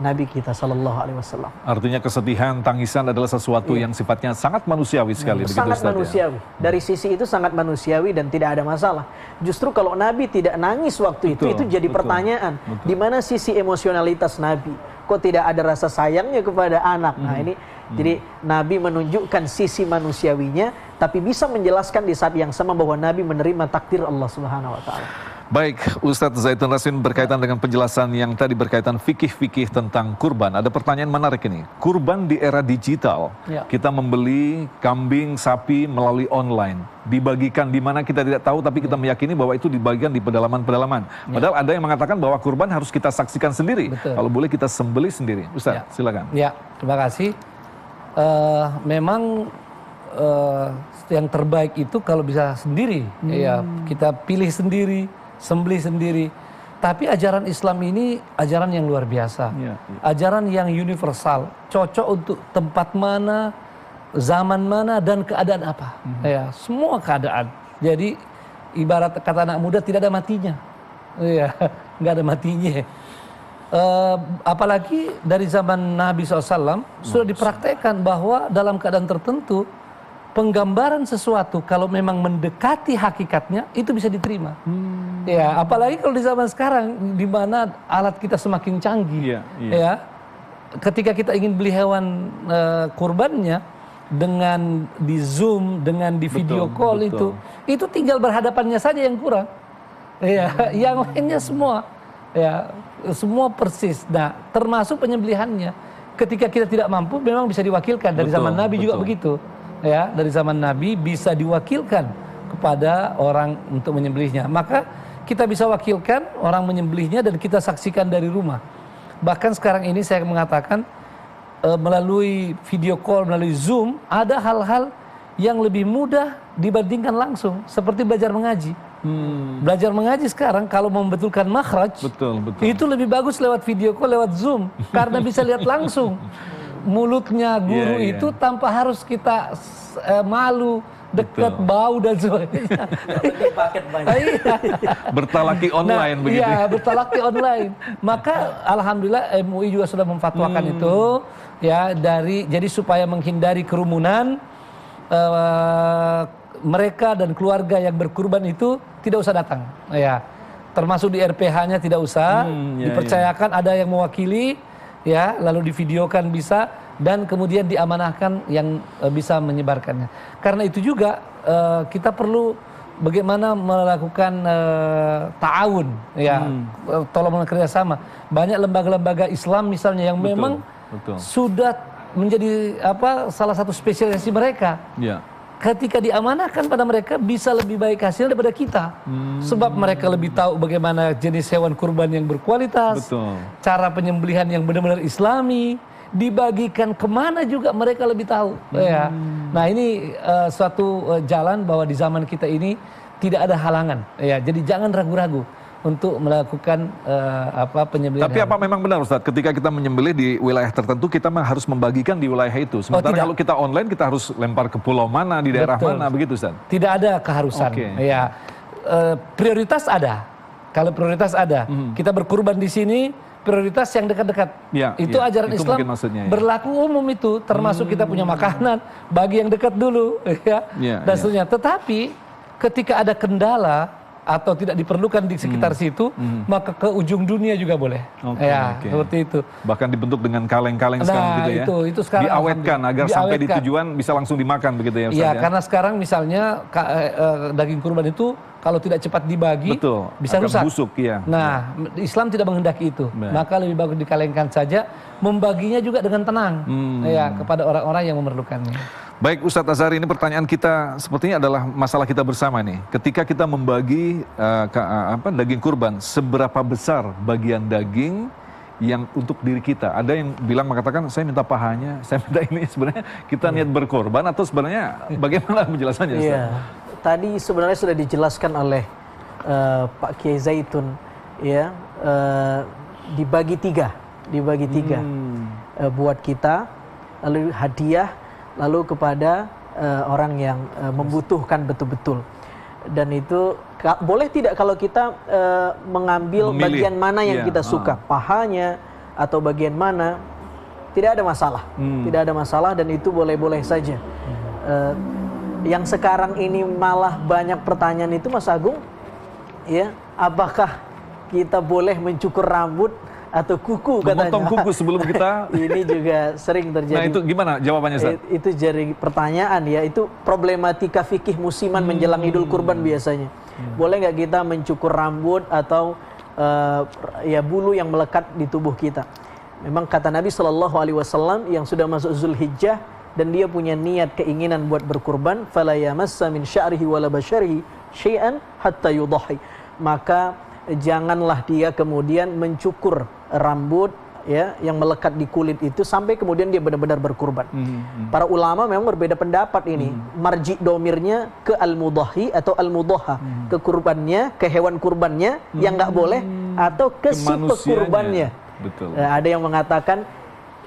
Nabi kita SAW.
Artinya kesedihan, tangisan adalah sesuatu yang sifatnya sangat manusiawi sekali.
Sangat
begitu,
manusiawi. Dari sisi itu sangat manusiawi dan tidak ada masalah. Justru kalau Nabi tidak nangis waktu itu jadi pertanyaan. Di mana sisi emosionalitas Nabi? Kok tidak ada rasa sayangnya kepada anak? Nah ini, jadi Nabi menunjukkan sisi manusiawinya, tapi bisa menjelaskan di saat yang sama bahwa Nabi menerima takdir Allah Subhanahu wa taala.
Baik, Ustadz Zaitun Rasmin, berkaitan dengan penjelasan yang tadi berkaitan fikih-fikih tentang kurban. Ada pertanyaan menarik ini. Kurban di era digital, kita membeli kambing, sapi melalui online. Dibagikan di mana kita tidak tahu, tapi kita meyakini bahwa itu dibagikan di pedalaman-pedalaman. Padahal ada yang mengatakan bahwa kurban harus kita saksikan sendiri. Kalau boleh kita sembelih sendiri. Ustadz, silakan.
Ya, terima kasih. Memang yang terbaik itu kalau bisa sendiri. Ya, kita pilih sendiri, sembelih sendiri. Tapi ajaran Islam ini ajaran yang luar biasa. Ajaran yang universal, cocok untuk tempat mana, zaman mana, dan keadaan apa. Ya, semua keadaan. Jadi ibarat kata anak muda, tidak ada matinya. Ya, nggak ada matinya. Apalagi dari zaman Nabi SAW sudah dipraktekkan bahwa dalam keadaan tertentu penggambaran sesuatu kalau memang mendekati hakikatnya itu bisa diterima. Ya, apalagi kalau di zaman sekarang di mana alat kita semakin canggih. Ya, ketika kita ingin beli hewan kurbannya dengan di zoom, dengan di video call, itu tinggal berhadapannya saja yang kurang. Ya, yang lainnya semua. Ya, semua persis. Nah, termasuk penyembelihannya. Ketika kita tidak mampu, memang bisa diwakilkan. Dari zaman Nabi juga begitu. Ya, dari zaman Nabi bisa diwakilkan kepada orang untuk menyembelihnya. Maka kita bisa wakilkan orang menyembelihnya dan kita saksikan dari rumah. Bahkan sekarang ini saya mengatakan melalui video call, melalui Zoom, ada hal-hal yang lebih mudah dibandingkan langsung, seperti belajar mengaji. Belajar mengaji sekarang kalau mau membetulkan makhraj, itu lebih bagus lewat video call, lewat Zoom, karena bisa lihat langsung mulutnya guru itu tanpa harus kita malu, dekat, bau dan sebagainya.
Paket banyak.
Bertalaki online begitu.
Iya, bertalaki online. Maka alhamdulillah MUI juga sudah memfatwakan itu, ya, jadi supaya menghindari kerumunan, mereka dan keluarga yang berkurban itu tidak usah datang. Ya, termasuk di RPH-nya tidak usah, dipercayakan ada yang mewakili, ya, lalu divideokan bisa, dan kemudian diamanahkan yang bisa menyebarkannya. Karena itu juga kita perlu bagaimana melakukan ta'awun, ya, tolong kerjasama. Banyak lembaga-lembaga Islam misalnya yang memang sudah menjadi salah satu spesialisasi mereka. Ketika diamanahkan pada mereka bisa lebih baik hasil daripada kita. Sebab mereka lebih tahu bagaimana jenis hewan kurban yang berkualitas, cara penyembelihan yang benar-benar islami, dibagikan kemana juga mereka lebih tahu. Ya. Nah ini suatu jalan bahwa di zaman kita ini tidak ada halangan. Ya, jadi jangan ragu-ragu untuk melakukan penyembelihan.
Tapi apa memang benar Ustadz, ketika kita menyembelih di wilayah tertentu kita harus membagikan di wilayah itu. Sementara kalau kita online kita harus lempar ke pulau mana, di daerah mana, begitu Ustadz?
Tidak ada keharusan. Ya, prioritas ada. Kalau prioritas ada, kita berkurban di sini, prioritas yang dekat-dekat. Itu ajaran itu Islam berlaku umum itu, termasuk kita punya makanan bagi yang dekat dulu, ya, dan seterusnya. Tetapi ketika ada kendala atau tidak diperlukan di sekitar situ, maka ke ujung dunia juga boleh. Seperti itu.
Bahkan dibentuk dengan kaleng-kaleng sekarang gitu ya.
Itu sekarang
diawetkan agar sampai di tujuan bisa langsung dimakan begitu ya Ustaz.
Iya, karena sekarang misalnya daging kurban itu kalau tidak cepat dibagi bisa rusak.
Busuk, ya.
Nah, Islam tidak menghendaki itu. Maka lebih bagus dikalengkan saja, membaginya juga dengan tenang kepada orang-orang yang memerlukannya.
Baik Ustadz Azhari, ini pertanyaan kita sepertinya adalah masalah kita bersama nih. Ketika kita membagi daging kurban, seberapa besar bagian daging yang untuk diri kita? Ada yang bilang mengatakan saya minta pahanya, saya minta ini. Sebenarnya kita niat berkorban atau sebenarnya bagaimana penjelasannya Ustaz?
Iya, tadi sebenarnya sudah dijelaskan oleh Pak Kiai Zaitun, ya, dibagi tiga buat kita, lalu hadiah, lalu kepada orang yang membutuhkan betul-betul. Dan itu boleh tidak kalau kita mengambil bagian mana yang kita suka, pahanya atau bagian mana, tidak ada masalah. Tidak ada masalah dan itu boleh-boleh saja. Yang sekarang ini malah banyak pertanyaan itu Mas Agung, ya, apakah kita boleh mencukur rambut atau kuku katanya.
Memotong kuku sebelum kita.
Ini juga sering terjadi.
Nah itu gimana jawabannya Ustaz?
Itu jadi pertanyaan ya, itu problematika fikih musiman menjelang Idul Kurban biasanya. Boleh nggak kita mencukur rambut atau ya bulu yang melekat di tubuh kita? Memang kata Nabi SAW yang sudah masuk Zulhijjah dan dia punya niat keinginan buat berkurban, fala yamassa min sya'rihi wala basyarihi syai'an hatta yudhahi. Maka janganlah dia kemudian mencukur rambut ya yang melekat di kulit itu sampai kemudian dia benar-benar berkurban. Para ulama memang berbeda pendapat ini. Marji domirnya ke al-mudahi atau al-mudaha, ke kurbannya, ke hewan kurbannya yang nggak boleh, atau ke si pekurbannya.
Betul.
Ada yang mengatakan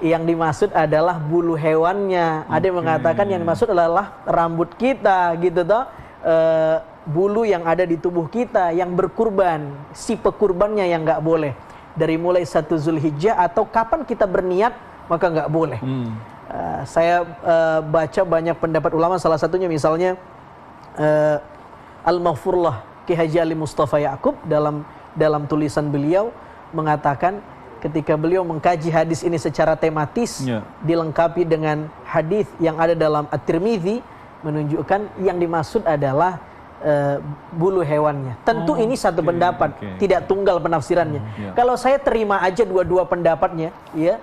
yang dimaksud adalah bulu hewannya. Ada yang mengatakan yang dimaksud adalah rambut kita gitu toh. Bulu yang ada di tubuh kita yang berkurban, si pekurbannya yang nggak boleh. Dari mulai 1 Zulhijjah atau kapan kita berniat maka nggak boleh. Saya baca banyak pendapat ulama, salah satunya misalnya Al-Maghfurlah Ki Haji Ali Mustafa Ya'qub dalam tulisan beliau mengatakan ketika beliau mengkaji hadis ini secara tematis, dilengkapi dengan hadis yang ada dalam At-Tirmidzi menunjukkan yang dimaksud adalah bulu hewannya. Tentu ini satu pendapat, tidak tunggal penafsirannya. Kalau saya terima aja dua-dua pendapatnya, ya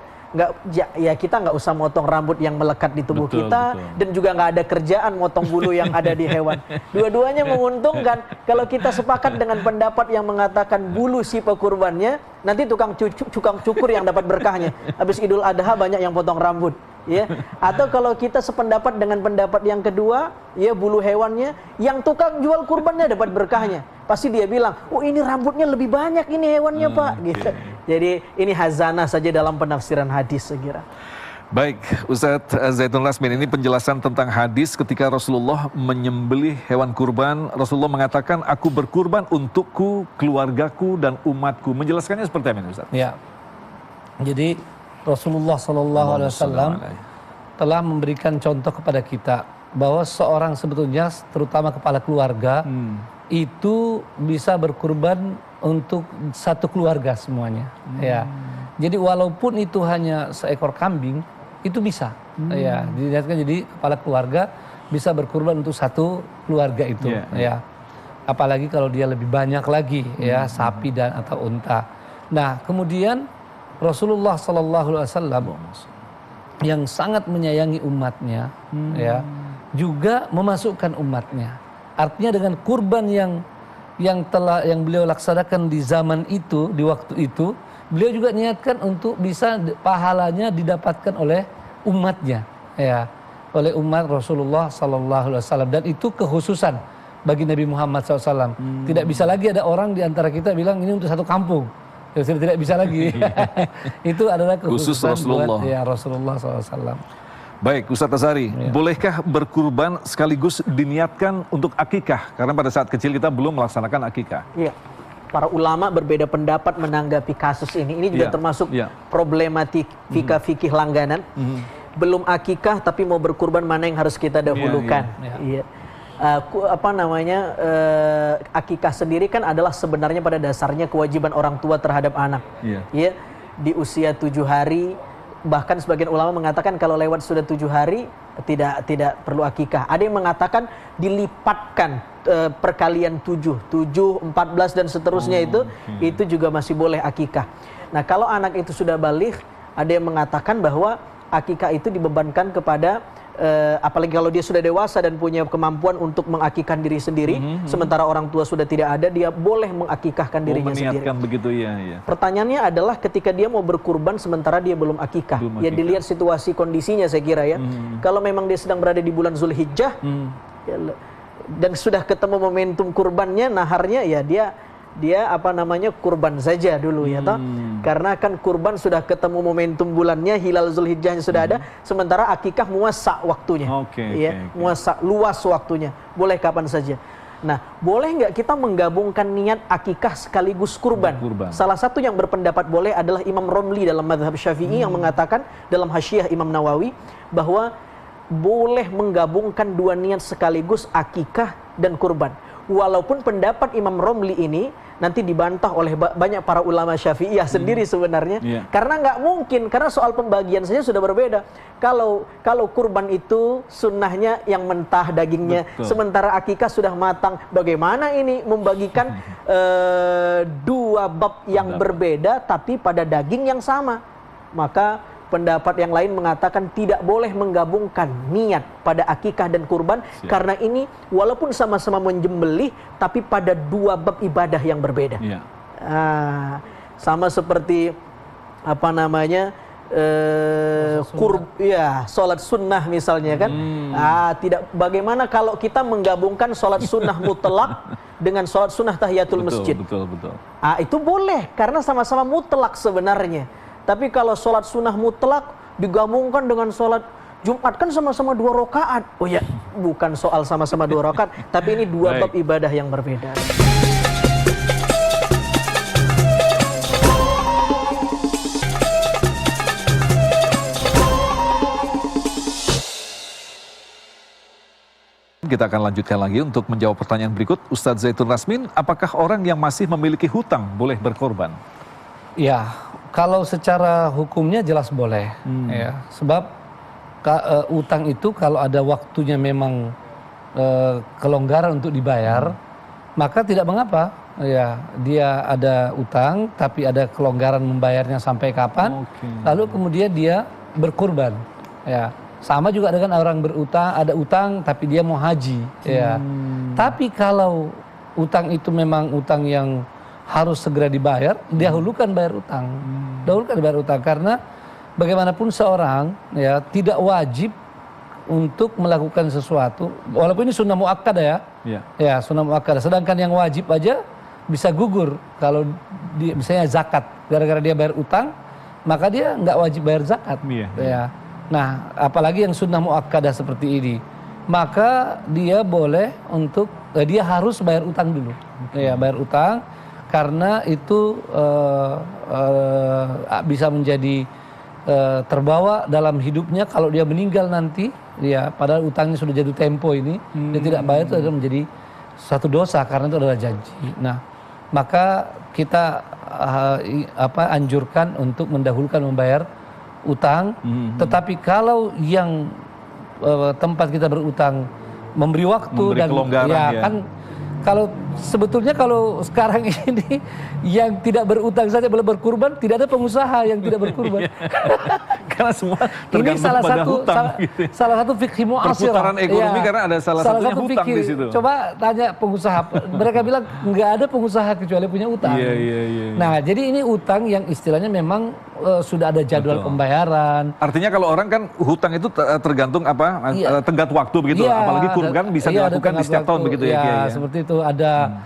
kita nggak usah motong rambut yang melekat di tubuh kita, dan juga nggak ada kerjaan motong bulu yang ada di hewan. Dua-duanya menguntungkan. Kalau kita sepakat dengan pendapat yang mengatakan bulu si pekurbannya, nanti tukang cukur yang dapat berkahnya. Habis Idul Adha banyak yang potong rambut. Ya, atau kalau kita sependapat dengan pendapat yang kedua, ya bulu hewannya, yang tukang jual kurbannya dapat berkahnya. Pasti dia bilang, oh ini rambutnya lebih banyak ini hewannya Pak. Gitu. Jadi ini hazanah saja dalam penafsiran hadis saya kira.
Baik, Ustadz Zaitun Rasmin, ini penjelasan tentang hadis ketika Rasulullah menyembelih hewan kurban. Rasulullah mengatakan, aku berkurban untukku, keluargaku, dan umatku. Menjelaskannya seperti apa ini Ustadz?
Ya, jadi Rasulullah SAW telah memberikan contoh kepada kita bahwa seorang sebetulnya terutama kepala keluarga itu bisa berkurban untuk satu keluarga semuanya. Ya, jadi walaupun itu hanya seekor kambing itu bisa. Ya, dilihatkan jadi kepala keluarga bisa berkurban untuk satu keluarga itu. Ya, apalagi kalau dia lebih banyak lagi ya sapi dan atau unta. Nah kemudian Rasulullah SAW yang sangat menyayangi umatnya, ya, juga memasukkan umatnya. Artinya dengan kurban yang beliau laksanakan di zaman itu, di waktu itu, beliau juga niatkan untuk bisa pahalanya didapatkan oleh umatnya, ya, oleh umat Rasulullah SAW. Dan itu kekhususan bagi Nabi Muhammad SAW. Tidak bisa lagi ada orang di antara kita bilang ini untuk satu kampung. Ya, sudah tidak bisa lagi. Itu adalah khusus Rasulullah. Buat, ya, Rasulullah SAW.
Baik, Ustadz Azhari, bolehkah berkurban sekaligus diniatkan untuk akikah? Karena pada saat kecil kita belum melaksanakan akikah.
Iya. Para ulama berbeda pendapat menanggapi kasus ini. Ini juga termasuk problematik fikih langganan. Belum akikah tapi mau berkurban, mana yang harus kita dahulukan. Iya. Akikah sendiri kan adalah sebenarnya pada dasarnya kewajiban orang tua terhadap anak. Ya, di usia 7 hari, bahkan sebagian ulama mengatakan kalau lewat sudah 7 hari tidak perlu akikah. Ada yang mengatakan dilipatkan perkalian 7, 14 dan seterusnya itu juga masih boleh akikah. Nah, kalau anak itu sudah baligh, ada yang mengatakan bahwa akikah itu dibebankan kepada apalagi kalau dia sudah dewasa dan punya kemampuan untuk mengakikahkan diri sendiri, sementara orang tua sudah tidak ada, dia boleh mengakikahkan dirinya sendiri.
Begitu ya.
Pertanyaannya adalah ketika dia mau berkurban sementara dia belum akikah, ya dilihat situasi kondisinya saya kira ya. Kalau memang dia sedang berada di bulan Zulhijjah dan sudah ketemu momentum kurbannya, naharnya, ya dia kurban saja dulu ya toh. Karena kan kurban sudah ketemu momentum bulannya, hilal Zulhijjahnya sudah ada, sementara akikah muasa waktunya. Muasa luas waktunya, boleh kapan saja. Nah, boleh nggak kita menggabungkan niat akikah sekaligus kurban? Salah satu yang berpendapat boleh adalah Imam Romli dalam mazhab Syafi'i yang mengatakan dalam Hasyiah Imam Nawawi bahwa boleh menggabungkan dua niat sekaligus, akikah dan kurban. Walaupun pendapat Imam Romli ini nanti dibantah oleh banyak para ulama Syafi'iyah sendiri sebenarnya, karena nggak mungkin, karena soal pembagian saja sudah berbeda. Kalau kurban itu sunnahnya yang mentah dagingnya, sementara akikah sudah matang. Bagaimana ini membagikan dua bab yang berbeda tapi pada daging yang sama? Maka pendapat yang lain mengatakan tidak boleh menggabungkan niat pada akikah dan kurban, karena ini walaupun sama-sama menyembelih tapi pada dua bab ibadah yang berbeda. Sama seperti sholat sunnah misalnya kan. Tidak, bagaimana kalau kita menggabungkan sholat sunnah mutlak dengan sholat sunnah tahiyatul masjid? Betul. Itu boleh karena sama-sama mutlak sebenarnya. Tapi kalau sholat sunnah mutlak digabungkan dengan sholat Jumat, kan sama-sama 2 rakaat. Oh ya, bukan soal sama-sama 2 rakaat, tapi ini dua bab ibadah yang berbeda.
Kita akan lanjutkan lagi untuk menjawab pertanyaan berikut. Ustadz Zaitun Rasmin, apakah orang yang masih memiliki hutang boleh berkorban?
Ya, kalau secara hukumnya jelas boleh, ya. Sebab utang itu kalau ada waktunya memang kelonggaran untuk dibayar, maka tidak mengapa. Ya, dia ada utang tapi ada kelonggaran membayarnya sampai kapan, lalu kemudian dia berkurban. Ya, sama juga dengan orang berutang, ada utang tapi dia mau haji. Ya, tapi kalau utang itu memang utang yang harus segera dibayar, dahulukan bayar utang. Dahulukan bayar utang, karena bagaimanapun seorang ya tidak wajib untuk melakukan sesuatu, walaupun ini sunnah muakkadah ya. Ya, sunnah muakkadah. Sedangkan yang wajib aja bisa gugur kalau dia, misalnya zakat, gara-gara dia bayar utang, maka dia nggak wajib bayar zakat. Ya. Nah, apalagi yang sunnah muakkadah seperti ini, maka dia boleh untuk dia harus bayar utang dulu. Ya, bayar utang. Karena itu bisa menjadi terbawa dalam hidupnya kalau dia meninggal nanti, ya padahal utangnya sudah jatuh tempo ini, dia tidak bayar, itu adalah menjadi satu dosa karena itu adalah janji. Nah, maka kita anjurkan untuk mendahulukan membayar utang. Tetapi kalau yang tempat kita berutang memberi waktu dan kan. Kalau sebetulnya kalau sekarang ini yang tidak berutang saja boleh berkurban, tidak ada pengusaha yang tidak berkurban.
Karena semua tergantung pada hutang.
Salah satu fikih mu'asirah.
Perputaran ekonomi karena ada salah satunya hutang di situ.
Coba tanya pengusaha, mereka bilang nggak ada pengusaha kecuali punya utang. Nah, jadi ini utang yang istilahnya memang sudah ada jadwal pembayaran.
Artinya kalau orang kan hutang itu tergantung tenggat waktu begitu, apalagi kurban bisa dilakukan di setiap tahun begitu ya.
Seperti itu, ada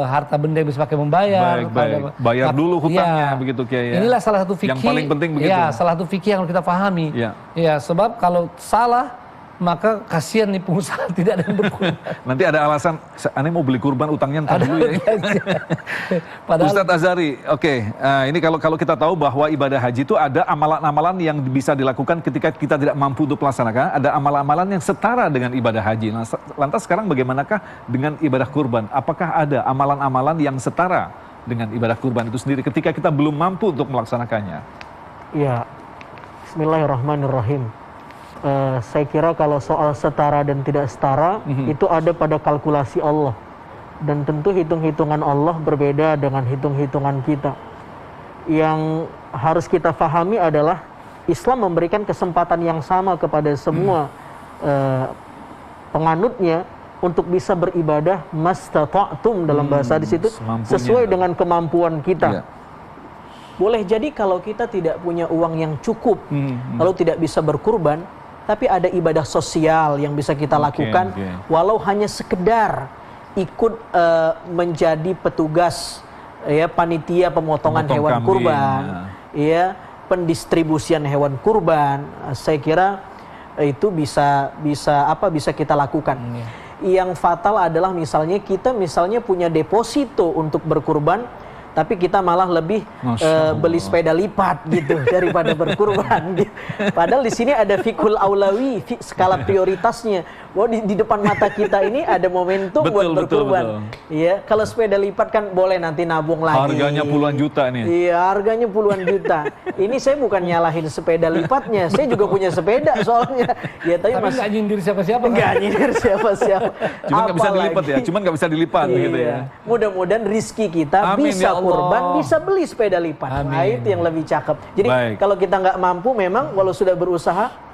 harta benda yang bisa pakai membayar.
Bayar dulu hutangnya begitu Kiai.
Inilah salah satu fikih.
Yang paling penting begitu.
Ya, salah satu fikih yang kita pahami. Ya, sebab kalau salah maka kasihan nih pengusaha tidak ada yang berkurban.
Nanti ada alasan, aneh mau beli kurban utangnya ntar dulu ya.
Padahal
Ustadz Azhari, oke, ini kalau kita tahu bahwa ibadah haji itu ada amalan-amalan yang bisa dilakukan ketika kita tidak mampu untuk melaksanakan, ada amalan-amalan yang setara dengan ibadah haji. Nah, lantas sekarang bagaimanakah dengan ibadah kurban? Apakah ada amalan-amalan yang setara dengan ibadah kurban itu sendiri ketika kita belum mampu untuk melaksanakannya?
Ya, Bismillahirrahmanirrahim. Saya kira kalau soal setara dan tidak setara itu ada pada kalkulasi Allah, dan tentu hitung-hitungan Allah berbeda dengan hitung-hitungan kita. Yang harus kita fahami adalah Islam memberikan kesempatan yang sama kepada semua penganutnya untuk bisa beribadah mastata'tum dalam bahasa hadis itu sesuai dengan kemampuan kita. Boleh jadi kalau kita tidak punya uang yang cukup, lalu tidak bisa berkurban, tapi ada ibadah sosial yang bisa kita lakukan, walau hanya sekedar ikut menjadi petugas, ya, panitia pemotongan hewan kurban, ya, pendistribusian hewan kurban. Saya kira itu bisa kita lakukan. Yang fatal adalah misalnya kita punya deposito untuk berkurban, tapi kita malah lebih beli sepeda lipat gitu daripada berkurban. Gitu. Padahal di sini ada fikul aulawi, skala prioritasnya. Wah, di depan mata kita ini ada momentum buat berkurban. Iya, kalau sepeda lipat kan boleh nanti nabung lagi.
Harganya puluhan juta nih.
Iya, harganya puluhan juta. Ini saya bukan nyalahin sepeda lipatnya, saya juga punya sepeda soalnya. Ya, tapi
nggak nyindir siapa-siapa.
Nggak nyindir siapa-siapa.
Cuman nggak bisa dilipat ya, cuman nggak bisa dilipat gitu ya.
Mudah-mudahan rizki kita bisa kurban, bisa beli sepeda lipat. Nah, itu yang lebih cakep. Jadi kalau kita nggak mampu, memang walau sudah berusaha,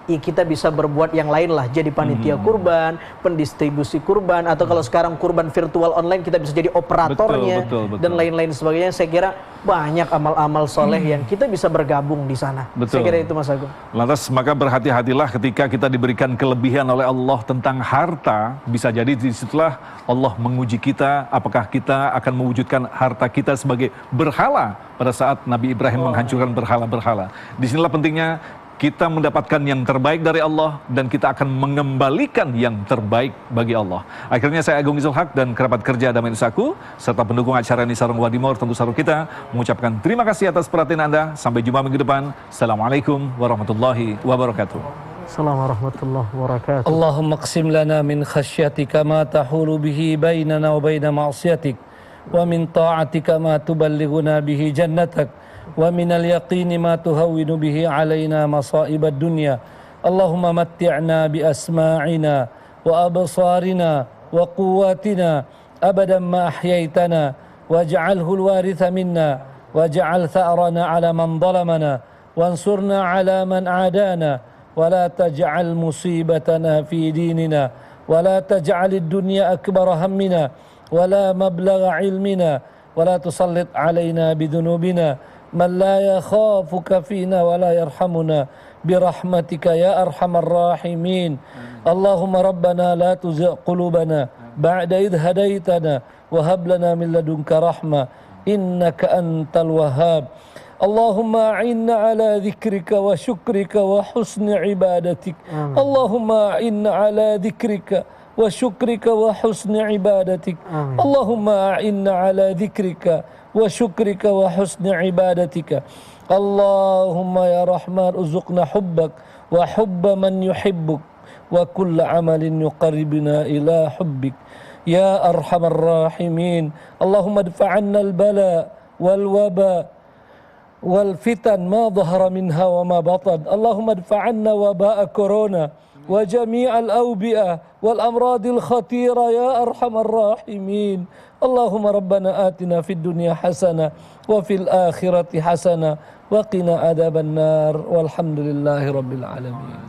kita bisa berbuat yang lain lah, jadi panitia kurban, pendistribusi kurban, atau kalau sekarang kurban virtual online kita bisa jadi operatornya, dan lain-lain sebagainya. Saya kira banyak amal-amal soleh yang kita bisa bergabung di sana. Saya kira itu, Mas Agung.
Lantas maka berhati-hatilah ketika kita diberikan kelebihan oleh Allah tentang harta. Bisa jadi disitulah Allah menguji kita, apakah kita akan mewujudkan harta kita sebagai berhala pada saat Nabi Ibrahim menghancurkan berhala-berhala. Disinilah pentingnya kita mendapatkan yang terbaik dari Allah, dan kita akan mengembalikan yang terbaik bagi Allah. Akhirnya saya Agung Izul Haq dan kerabat kerja Damai Nusaku serta pendukung acara ini Sarung Wadimor tentu saru kita mengucapkan terima kasih atas perhatian Anda. Sampai jumpa minggu depan. Assalamualaikum warahmatullahi wabarakatuh.
Assalamualaikum warahmatullahi wabarakatuh.
Allahumma qsim lana min khasyatika ma tahulu bihi bainana wa baina ma'siyatik, wa min ta'atika ma tuballighuna bihi jannatak, wa minal yaqini ma tuhawwinu bihi alaina masaibad dunya. Allahumma matti'na bi asma'ina wa absarina wa quwwatina abadan ma ahyaitana waj'alhu alwaritha minna waj'al tha'rana 'ala man zalamana wansurna 'ala man 'adana wa la taj'al musibatana fi dinina wa la taj'al ad-dunya akbara hammina wa la mablagha 'ilmina wa la tusallit 'alaina bidhunubina من لا يخافك فينا ولا يرحمنا برحمتك يا أرحم الراحمين. اللهم ربنا لا تزغ قلوبنا بعد إذ هديتنا وهب لنا من لدنك رحمة إنك أنت الوهاب. اللهم أعنا على ذكرك وشكرك وحسن عبادتك. اللهم أعنا على ذكرك وشكرك وحسن عبادتك. اللهم أعنا على ذكرك وشكرك وحسن عبادتك. اللهم يا رحمن ارزقنا حبك وحب من يحبك وكل عمل يقربنا إلى حبك يا أرحم الراحمين. اللهم ادفع عنا البلاء والوباء والفتن ما ظهر منها وما بطن. اللهم ادفع عنا وباء كورونا وجميع الأوبئة والأمراض الخطيرة يا أرحم الراحمين. اللهم ربنا آتنا في الدنيا حسنة وفي الآخرة حسنة وقنا عذاب النار والحمد لله رب العالمين.